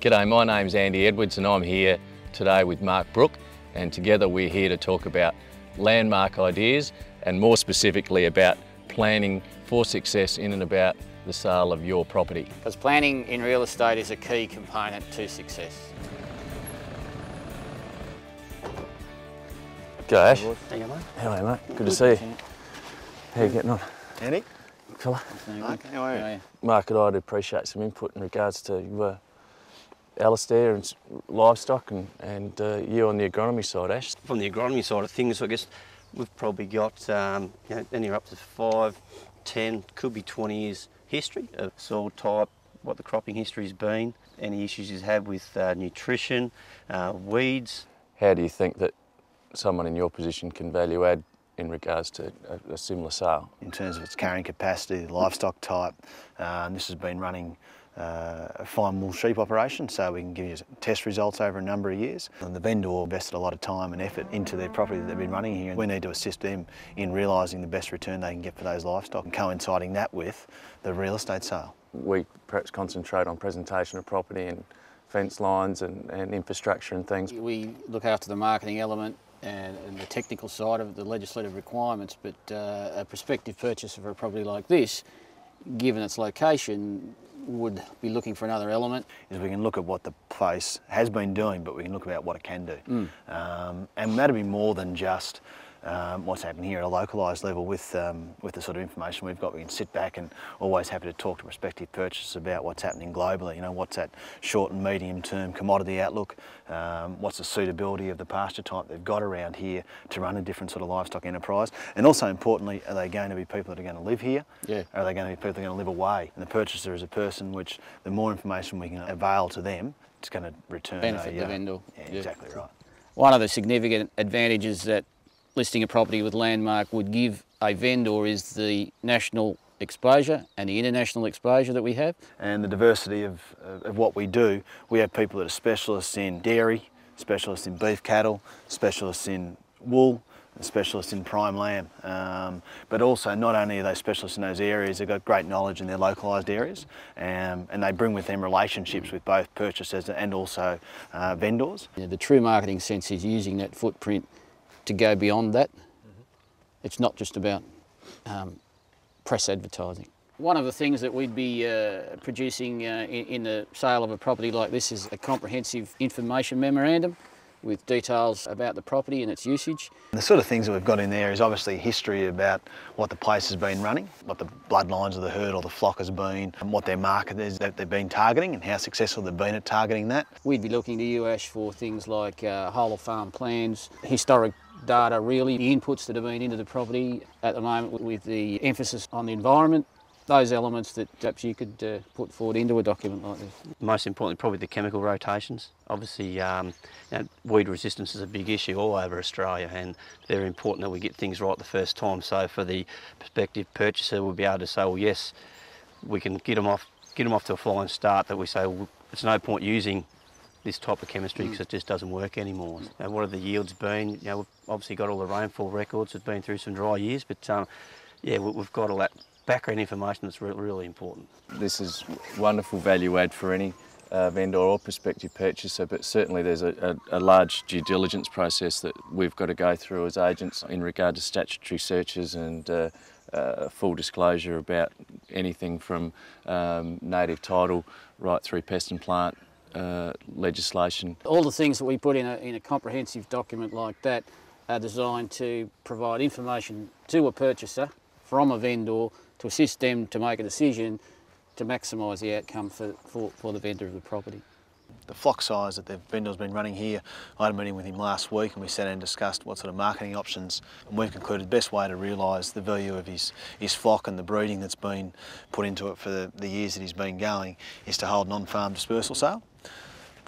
G'day, my name's Andy Edwards and I'm here today with Mark Brook, and together we're here to talk about landmark ideas and more specifically about planning for success in and about the sale of your property. Because planning in real estate is a key component to success. G'day Ash. How you, mate? Hello mate, good to see you. How you getting on? Andy? Fella? Mark, how are you? Mark, I'd appreciate some input in regards to Alistair and livestock and you on the agronomy side, Ash. From the agronomy side of things, I guess we've probably got anywhere up to 5, 10, could be 20 years history of soil type, what the cropping history's been, any issues you've had with nutrition, weeds. How do you think that someone in your position can value add in regards to a similar sale? In terms of its carrying capacity, the livestock type, this has been running a fine wool sheep operation, so we can give you test results over a number of years. And the vendor invested a lot of time and effort into their property that they've been running here, and we need to assist them in realising the best return they can get for those livestock and coinciding that with the real estate sale. We perhaps concentrate on presentation of property and fence lines and infrastructure and things. We look after the marketing element and the technical side of the legislative requirements, but a prospective purchaser for a property like this, given its location, would be looking for another element. Is we can look at what the place has been doing, but we can look about what it can do. And that'll be more than just what's happening here at a localised level with the sort of information we've got. We can sit back and always happy to talk to prospective purchasers about what's happening globally. You know, what's that short and medium term commodity outlook, what's the suitability of the pasture type they've got around here to run a different sort of livestock enterprise, and also importantly, are they going to be people that are going to live here? Yeah. Or are they going to be people that are going to live away? And the purchaser is a person which the more information we can avail to them, it's going to return Benefit the vendor. Yeah, exactly right. One of the significant advantages that listing a property with Landmark would give a vendor is the national exposure and the international exposure that we have. And the diversity of what we do. We have people that are specialists in dairy, specialists in beef cattle, specialists in wool, specialists in prime lamb. But also not only are they specialists in those areas, they've got great knowledge in their localised areas, and they bring with them relationships with both purchasers and also vendors. Yeah, the true marketing sense is using that footprint to go beyond that. It's not just about press advertising. One of the things that we'd be producing in the sale of a property like this is a comprehensive information memorandum with details about the property and its usage. The sort of things that we've got in there is obviously history about what the place has been running, what the bloodlines of the herd or the flock has been, and what their market is that they've been targeting and how successful they've been at targeting that. We'd be looking to you, Ash, for things like whole of farm plans, historic data, really, the inputs that have been into the property at the moment with the emphasis on the environment, those elements that perhaps you could put forward into a document like this. Most importantly, probably the chemical rotations. Obviously, weed resistance is a big issue all over Australia, and very important that we get things right the first time. So for the prospective purchaser, we'll be able to say, well, yes, we can get them off to a flying start, that we say, well, it's no point using this type of chemistry because it just doesn't work anymore. What have the yields been? You know, we've obviously got all the rainfall records. It's been through some dry years, but yeah, we've got all that background information that's really important. This is wonderful value add for any vendor or prospective purchaser, but certainly there's a large due diligence process that we've got to go through as agents in regard to statutory searches and full disclosure about anything from native title right through pest and plant legislation. All the things that we put in a comprehensive document like that are designed to provide information to a purchaser from a vendor to assist them to make a decision to maximise the outcome for the vendor of the property. The flock size that the vendor's been running here, I had a meeting with him last week and we sat down and discussed what sort of marketing options, and we've concluded the best way to realise the value of his flock and the breeding that's been put into it for the years that he's been going is to hold an on-farm dispersal sale.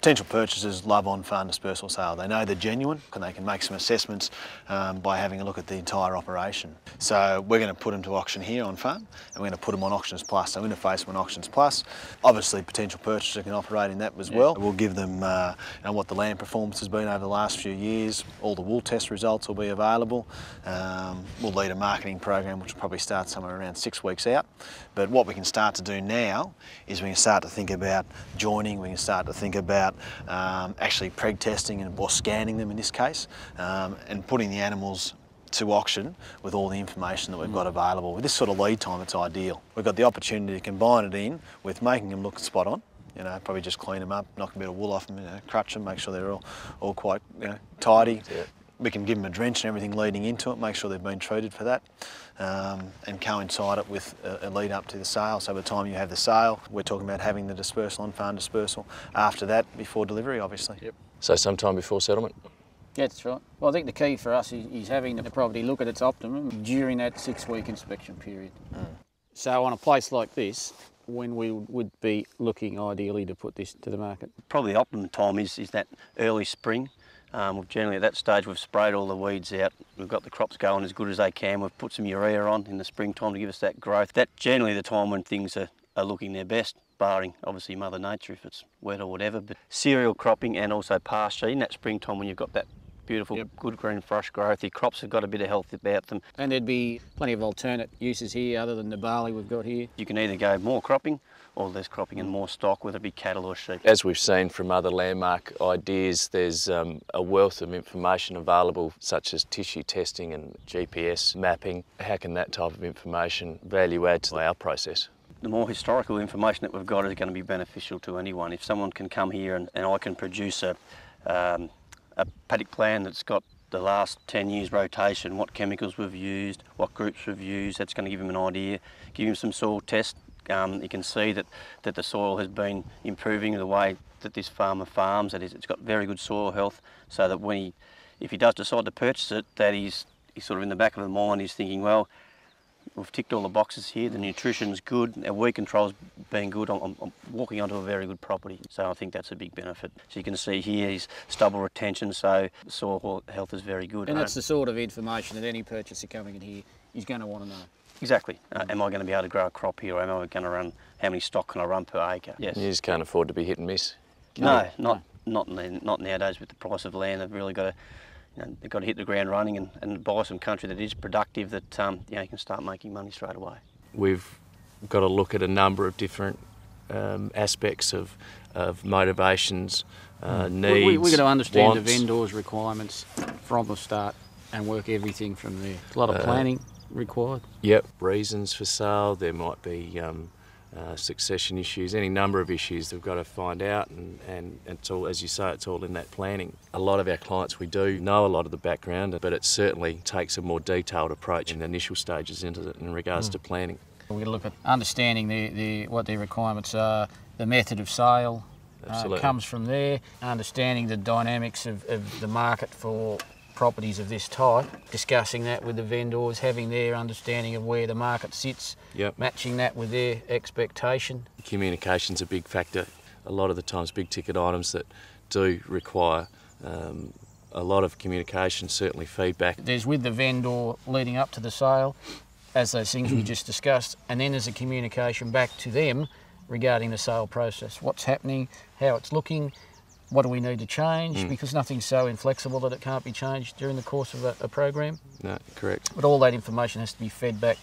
Potential purchasers love on-farm dispersal sale. They know they're genuine and they can make some assessments by having a look at the entire operation. So we're going to put them to auction here on farm, and we're going to put them on Auctions Plus. So interface them on Auctions Plus. Obviously, potential purchaser can operate in that as well. We'll give them what the land performance has been over the last few years. All the wool test results will be available. We'll lead a marketing program which will probably start somewhere around 6 weeks out. But what we can start to do now is we can start to think about joining. We can start to think about actually preg testing or scanning them in this case, and putting the animals to auction with all the information that we've got available. With this sort of lead time, it's ideal. We've got the opportunity to combine it in with making them look spot on. You know, probably just clean them up, knock a bit of wool off them, you know, crutch them, make sure they're all quite, you know, tidy. Yeah. We can give them a drench and everything leading into it, make sure they've been treated for that, and coincide it with a lead up to the sale. So by the time you have the sale, we're talking about having the dispersal, on-farm dispersal, after that, before delivery, obviously. Yep. So sometime before settlement? Yeah, that's right. Well, I think the key for us is having the property look at its optimum during that 6-week inspection period. So on a place like this, when we would be looking ideally to put this to the market? Probably the optimum time is that early spring. Generally at that stage we've sprayed all the weeds out, we've got the crops going as good as they can, we've put some urea on in the springtime to give us that growth. That's generally the time when things are looking their best, barring obviously Mother Nature if it's wet or whatever. But cereal cropping and also pasture in that springtime when you've got that beautiful, good green fresh growth, your crops have got a bit of health about them. And there'd be plenty of alternate uses here other than the barley we've got here. You can either go more cropping or less cropping and more stock, whether it be cattle or sheep. As we've seen from other landmark ideas, there's a wealth of information available, such as tissue testing and GPS mapping. How can that type of information value add to our process? The more historical information that we've got is going to be beneficial to anyone. If someone can come here and I can produce a paddock plan that's got the last 10 years rotation, what chemicals we've used, what groups we've used, that's going to give him an idea, give him some soil tests. You can see that the soil has been improving the way that this farmer farms, that is, it's got very good soil health, so that if he does decide to purchase it, that he's sort of in the back of the mind, he's thinking, well, we've ticked all the boxes here, the nutrition's good, our weed control's been good, I'm walking onto a very good property. So I think that's a big benefit. So you can see here is stubble retention, so soil health is very good. And that's the sort of information that any purchaser coming in here is going to want to know. Exactly. Am I going to be able to grow a crop here, or am I going to run, how many stock can I run per acre? Yes. You just can't afford to be hit and miss. No, not nowadays with the price of land. They've really got to, they've got to hit the ground running and buy some country that is productive, that you can start making money straight away. We've got to look at a number of different aspects of motivations, needs. We've got to understand wants. the vendor's requirements from the start and work everything from there. There's a lot of planning required. Yep, reasons for sale, there might be succession issues, any number of issues that we've got to find out, and it's all, as you say, it's all in that planning. A lot of our clients, we do know a lot of the background, but it certainly takes a more detailed approach in the initial stages into it in regards to planning. We're going to look at understanding what their requirements are, the method of sale comes from there, understanding the dynamics of the market for properties of this type, discussing that with the vendors, having their understanding of where the market sits, matching that with their expectation. Communication's a big factor. A lot of the times big ticket items that do require a lot of communication, certainly feedback. There's with the vendor leading up to the sale, as those things we just discussed, and then there's a communication back to them regarding the sale process. What's happening, how it's looking, what do we need to change, because nothing's so inflexible that it can't be changed during the course of a program. No, correct. But all that information has to be fed back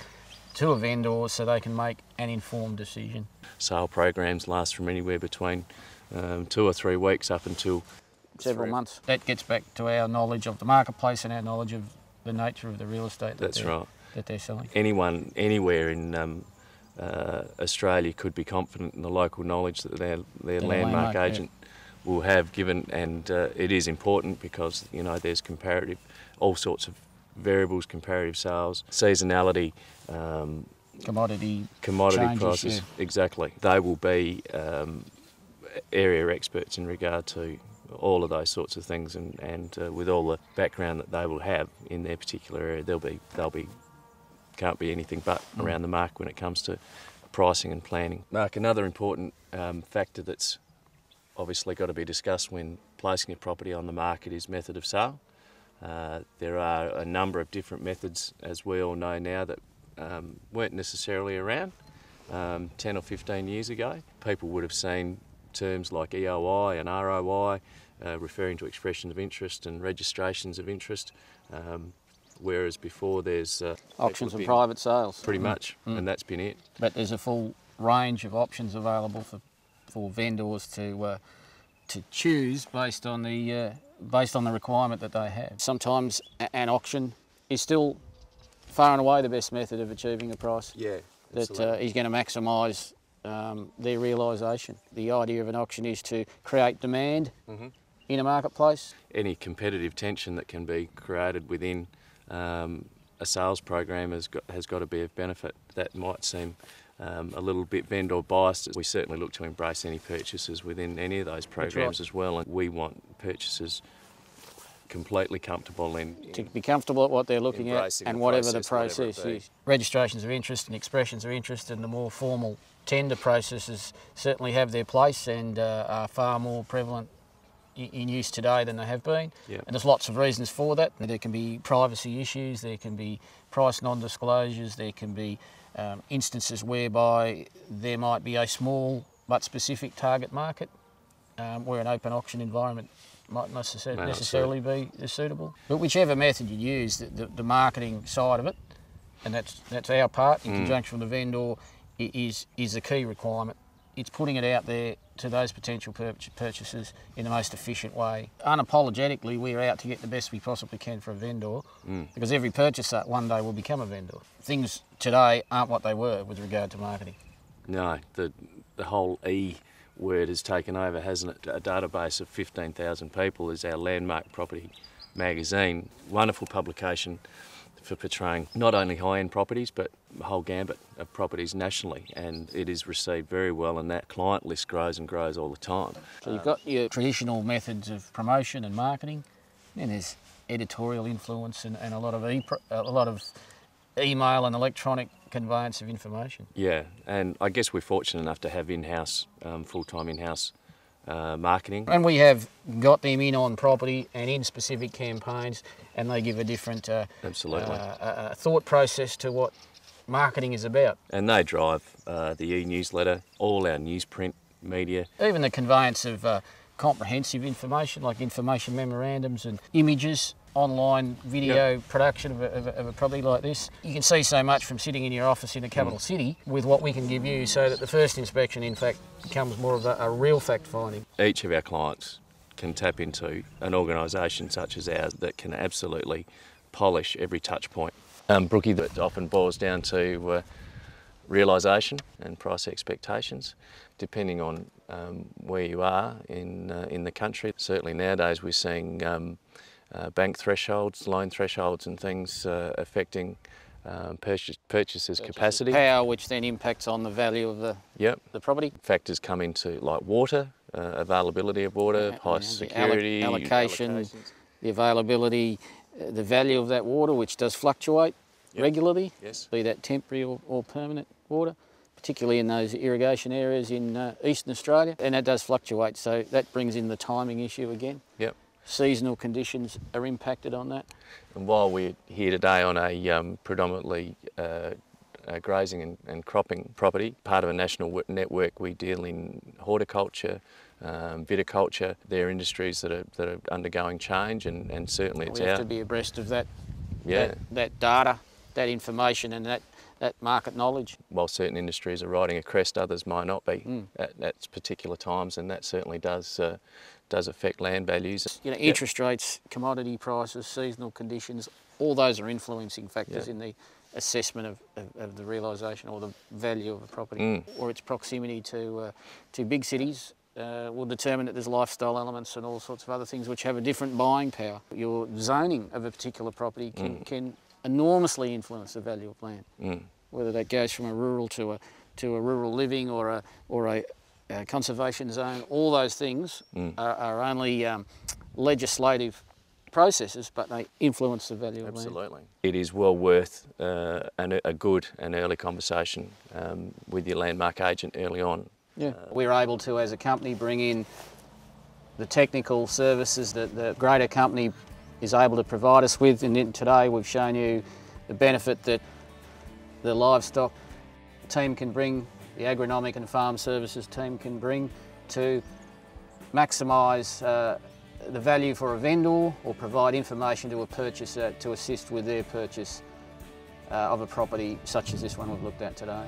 to a vendor so they can make an informed decision. Sale programs last from anywhere between 2 or 3 weeks up until several months. That gets back to our knowledge of the marketplace and our knowledge of the nature of the real estate that they're selling. Anyone, anywhere in Australia could be confident in the local knowledge that their landmark agent will have given, and it is important because there's comparative, all sorts of variables, comparative sales, seasonality, commodity prices, exactly. They will be area experts in regard to all of those sorts of things, and with all the background that they will have in their particular area, they'll be can't be anything but around the mark when it comes to pricing and planning. Mark, another important factor that's obviously got to be discussed when placing a property on the market is method of sale. There are a number of different methods, as we all know now, that weren't necessarily around 10 or 15 years ago. People would have seen terms like EOI and ROI referring to expressions of interest and registrations of interest, whereas before there's Auctions and private sales. pretty much, and that's been it. But there's a full range of options available for vendors to choose based on the requirement that they have. Sometimes an auction is still far and away the best method of achieving a price that is going to maximise their realisation. The idea of an auction is to create demand in a marketplace. Any competitive tension that can be created within a sales program has got to be of benefit. That might seem a little bit vendor biased. We certainly look to embrace any purchases within any of those programs as well, and we want purchasers completely comfortable to be comfortable at what they're looking at and whatever the process is. Registrations of interest and expressions of interest and the more formal tender processes certainly have their place and are far more prevalent in use today than they have been. Yep. And there's lots of reasons for that. There can be privacy issues, there can be price non-disclosures, there can be instances whereby there might be a small but specific target market where an open auction environment might necessarily be suitable. But whichever method you use, the marketing side of it, and that's our part in conjunction with the vendor, is the key requirement. It's putting it out there to those potential purchasers in the most efficient way. Unapologetically, we're out to get the best we possibly can for a vendor because every purchaser one day will become a vendor. Things today aren't what they were with regard to marketing. No, the whole E word has taken over, hasn't it? A database of 15,000 people is our landmark property magazine. Wonderful publication for portraying not only high-end properties but the whole gambit of properties nationally, and it is received very well, and that client list grows and grows all the time. So you've got your traditional methods of promotion and marketing, and there's editorial influence and a lot of email and electronic conveyance of information. Yeah, and I guess we're fortunate enough to have in-house, full-time in-house marketing. And we have got them in on property and in specific campaigns, and they give a different thought process to what marketing is about. And they drive the e-newsletter, all our newsprint media. Even the conveyance of comprehensive information like information memorandums and images, online video production of a property like this. You can see so much from sitting in your office in a capital city with what we can give you, so that the first inspection in fact becomes more of a real fact finding. Each of our clients can tap into an organisation such as ours that can absolutely polish every touch point. Brookie, that often boils down to realisation and price expectations, depending on where you are in the country. Certainly nowadays we're seeing bank thresholds, loan thresholds and things affecting purchasers' capacity. Power, which then impacts on the value of the property. Factors come into like water, availability of water, high security, allocation, the availability, the value of that water, which does fluctuate regularly, be that temporary or permanent water, particularly in those irrigation areas in eastern Australia, and that does fluctuate, so that brings in the timing issue again. Yep. Seasonal conditions are impacted on that. And while we're here today on a predominantly grazing and cropping property, part of a national network, we deal in horticulture, viticulture. They're industries that are undergoing change, and certainly it's we have to be abreast of that data, that information and that market knowledge. While certain industries are riding a crest, others might not be at particular times, and that certainly does affect land values. You know, interest rates, commodity prices, seasonal conditions, all those are influencing factors in the assessment of the realisation or the value of a property, or its proximity to big cities. Will determine that there's lifestyle elements and all sorts of other things which have a different buying power. Your zoning of a particular property can enormously influence the value of land, whether that goes from a rural to a rural living or a conservation zone. All those things are only legislative processes, but they influence the value of land. Absolutely. It is well worth a good and early conversation with your landmark agent early on. Yeah, we're able to, as a company, bring in the technical services that the greater company is able to provide us with. And today we've shown you the benefit that the livestock team can bring, the agronomic and farm services team can bring to maximise the value for a vendor or provide information to a purchaser to assist with their purchase of a property such as this one we've looked at today.